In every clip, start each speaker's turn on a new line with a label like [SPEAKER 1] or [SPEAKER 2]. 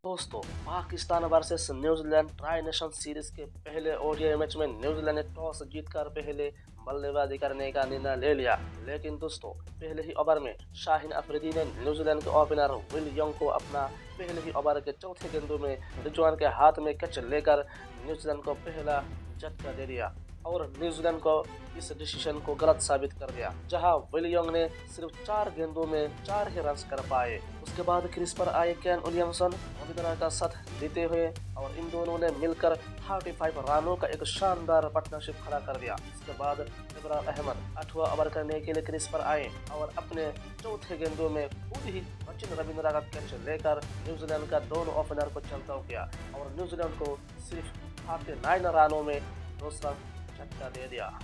[SPEAKER 1] दोस्तों, Pakistan versus New Zealand tri nation series के पहले ओडीआई मैच में न्यूजीलैंड ने टॉस जीतकर पहले बल्लेबाजी करने का निर्णय ले लिया। लेकिन दोस्तों, पहले ही ओवर में शाहीन अफरीदी ने न्यूजीलैंड के ओपनर विल यंग को अपना पहले ही ओवर के चौथे गेंदों में रिजवान के हाथ में कैच लेकर न्यूजीलैंड को पहला झटका दे दिया और न्यूजीलैंड को इस डिसीजन को गलत साबित कर दिया, जहां विल यंग ने सिर्फ 4 गेंदों में 4 ही रन कर पाए। उसके बाद क्रीज पर आए केन विलियमसन रविंद्रा का साथ देते हुए और इन दोनों ने मिलकर 35 रनों का एक शानदार पार्टनरशिप खड़ा कर दिया। इसके बाद इब्रार अहमद 8वां ओवर करने के लिए क्रीज पर आए और अपने चौथे गेंदों में खुद ही सचिन रविंद्रा का कैच लेकर न्यूजीलैंड का दोनों ओपनर को चलता किया और न्यूजीलैंड को सिर्फ 39 रनों में दूसरा झटका दे दिया,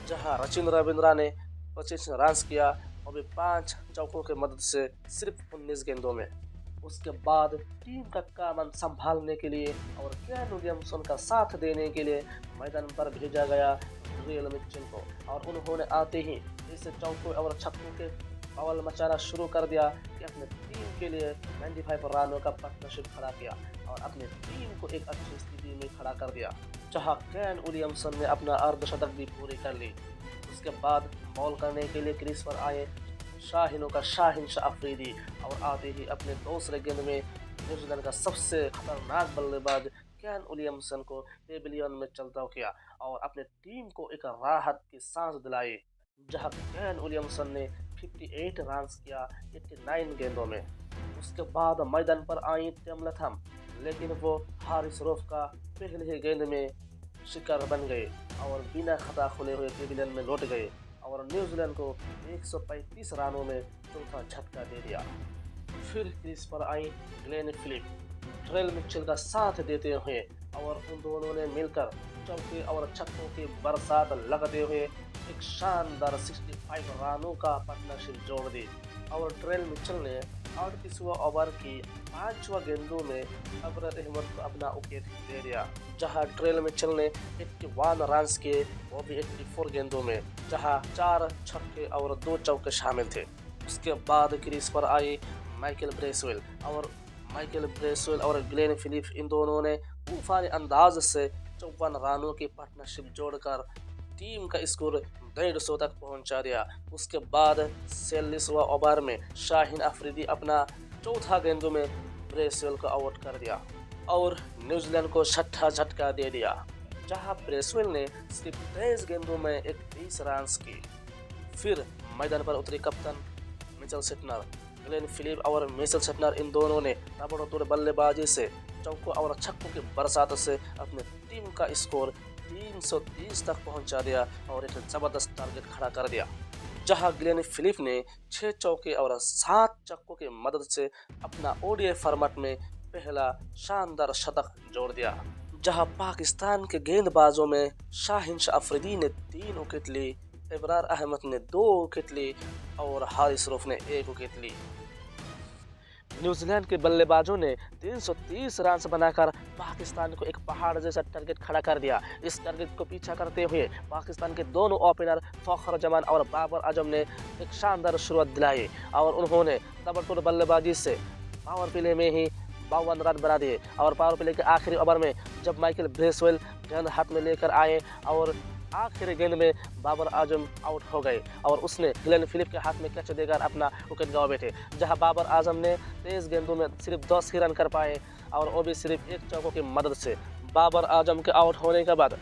[SPEAKER 1] जहां सचिन रविंद्रा ने 25 रन किया और भी 5 चौकों की मदद से सिर्फ 19 गेंदों में। उसके बाद टीम का कमान संभालने के लिए और केन विलियमसन का साथ देने के लिए मैदान पर भेजा गया रियल मिचेल को और उन्होंने आते ही इस चौकों और छक्कों के बवाल मचाना शुरू कर दिया कि अपने टीम के लिए 95 रनों का पार्टनरशिप खड़ा किया और अपने टीम को एक अच्छी स्थिति में खड़ा कर दिया, जहां केन विलियमसन ने अपना अर्धशतक भी पूरी कर ली। उसके बाद बॉल करने के लिए क्रीज पर आए शाहीनों का शाहीन शाह अफरीदी और आते ही अपने दूसरे गेंद में न्यूजीलैंड का सबसे खतरनाक बल्लेबाज केन विलियमसन को पेविलियन में चलता किया और अपने टीम को एक राहत की सांस दिलाई, जहां केन विलियमसन ने 58 रन किया 89 गेंदों में। उसके बाद मैदान पर आई टिम लथम, लेकिन वो हारिस रऊफ का पहले ही गेंद में शिकार बन गए और बिना खता खुले हुए पेविलियन में लौट गए और न्यूजीलैंड को 135 रनों में चौथा झटका दे दिया। फिर क्रीज पर आई ग्लेन फिलिप ट्रेल मिचेल का साथ देते हुए और उन दोनों ने मिलकर चौके और छक्कों की बरसात लगाते हुए एक शानदार 65 रनों का पार्टनरशिप जोड़ दी और ट्रेल मिचेल ने 38वां ओवर की 5वां गेंदों में अब्रार अहमद को अपना विकेट दे दिया, जहां ट्रेल मिचेल ने 81 रन किए, वो भी 84 गेंदों में, जहां 4 छक्के और 2 चौके शामिल थे। उसके बाद क्रीज पर आई माइकल ब्रेसवेल और ग्लेन फिलिप, इन दोनों ने तूफानी अंदाज से 54 रनों की पार्टनरशिप जोड़कर टीम का स्कोर 150 तक पहुंचा दिया। उसके बाद 46वां ओवर में शाहीन अफरीदी अपना चौथा गेंदों में ब्रेसवेल को आउट कर दिया और न्यूजीलैंड को छठा झटका दे दिया, जहां ब्रेसवेल ने सिर्फ 23 गेंदों में 31 रन की। फिर मैदान पर उतरे कप्तान मिचेल सेटनर, ग्लेन फिलिप और मिचेल सेटनर, इन दोनों ने ताबड़तोड़ बल्लेबाजी से चौकों और छक्कों की बरसात से अपने टीम का स्कोर 330 तक पहुंचा दिया और एक जबरदस्त टारगेट खड़ा कर दिया, जहां ग्लेन फिलिप ने 6 चौके और 7 छक्कों की मदद से अपना ओडीआई फॉर्मेट में पहला शानदार शतक जोड़ दिया। जहां पाकिस्तान के गेंदबाजों में शाहीन शाह अफरीदी ने 3 विकेट ली, इब्रार अहमद ने 2 विकेट ली और हारिस रऊफ ने 1 विकेट ली। न्यूजीलैंड के बल्लेबाजों ने 330 रन बनाकर पाकिस्तान को एक पहाड़ जैसा टारगेट खड़ा कर दिया। इस टारगेट को पीछा करते हुए पाकिस्तान के दोनों ओपनर फखर जमान और बाबर आजम ने एक शानदार शुरुआत दिलाई और उन्होंने ताबड़तोड़ बल्लेबाजी से पावर प्ले में ही 52 रन बना दिए और पावर प्ले के आखिरी ओवर में जब माइकल ब्रेसवेल गेंद हाथ में लेकर आए और आखिरी गेंद में बाबर आजम आउट हो गए और उसने ग्लेन फिलिप के हाथ में कैच देकर अपना विकेट गंवा बैठे, जहां बाबर आजम ने 23 गेंदों में सिर्फ 10 ही रन कर पाए और वो भी सिर्फ 1 चौकों की मदद से। बाबर आजम के आउट होने के बाद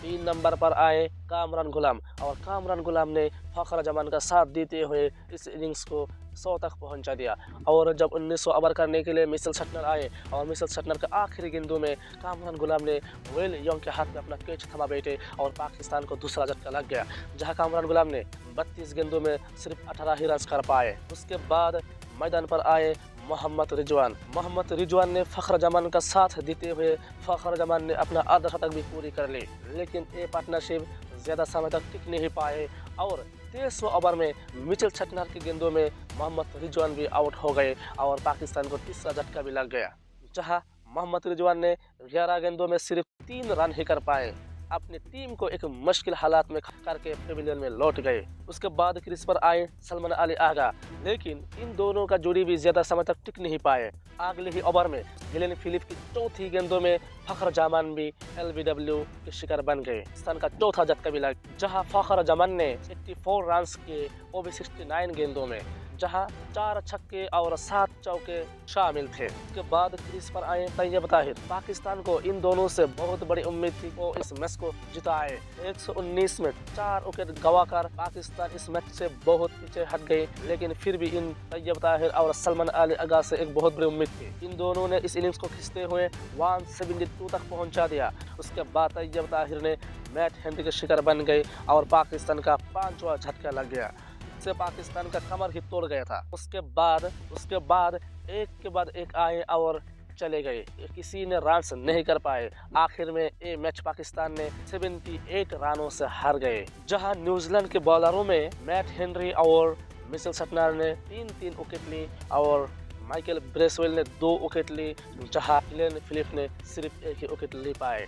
[SPEAKER 1] 3 नंबर पर आए कामरान गुलाम और कामरान गुलाम ने फखर जमान का साथ देते हुए इस इनिंग्स को 100 तक पहुंचा दिया और जब 19वां ओवर करने के लिए मिचेल सेटनर आए और मिचेल सेटनर के आखिरी गेंदों में कामरान गुलाम ने विल यंग के हाथ में अपना कैच थमा बैठे और पाकिस्तान को दूसरा झटका लग गया, जहां कामरान गुलाम ने 32 गेंदों में सिर्फ 18 ही रन कर पाए। उसके बाद मैदान पर आए मोहम्मद रिजवान ने फखर जमान का साथ देते हुए फखर जमान ने अपना अर्धशतक भी पूरी कर ली, लेकिन ये पार्टनरशिप ज़्यादा समय तक टिक नहीं पाए और 23वें ओवर में मिचेल सेटनर की गेंदों में मोहम्मद रिजवान भी आउट हो गए और पाकिस्तान को तीसरा झटका भी लग गया, जहां मोहम्मद रिजवान ने 11 गेंदों में सिर्फ 3 रन ही कर पाए अपनी टीम को एक मुश्किल हालात में करके पेविलियन में लौट गए। उसके बाद क्रीज पर आए सलमान अली आगा, लेकिन इन दोनों का जोड़ी भी ज्यादा समय तक टिक नहीं पाए। अगले ही ओवर में गिलेन फिलिप की चौथी गेंदों में फखर जमान भी एलबीडब्ल्यू के शिकार बन गए। पाकिस्तान का चौथा झटका मिला, जहां फखर जमान ने 84 रन के वो भी 69 गेंदों में, जहां 4 छक्के और 7 चौके शामिल थे। उसके बाद क्रीज पर आए तैयब ताहिर। पाकिस्तान को इन दोनों से बहुत बड़ी उम्मीद थी वो इस मैच को जिताए। 119 में 4 विकेट गंवाकर पाकिस्तान इस मैच से बहुत पीछे हट गई, लेकिन फिर भी इन तैयब ताहिर और सलमान अली आगा से एक बहुत बड़ी उम्मीद थी। इन दोनों ने इस इनिंग्स को खींचते हुए 172 तक पहुंचा दिया। उसके बाद तैयब ताहिर ने मैट हेनरी के शिकार बन गए और पाकिस्तान का 5वां झटका लग गया, से पाकिस्तान का कमर ही तोड़ गया था। उसके बाद एक के बाद एक आए और चले गए, किसी ने रन्स नहीं कर पाए। आखिर में ये मैच पाकिस्तान ने 78 रनों से हार गए, जहां न्यूजीलैंड के बॉलरों में मैट हेनरी और मिचेल सटनर ने 3-3 विकेट ली और माइकल ब्रेसवेल ने 2 विकेट ली, जहां गिलेन फिलिप ने सिर्फ 1 ही विकेट ले पाए।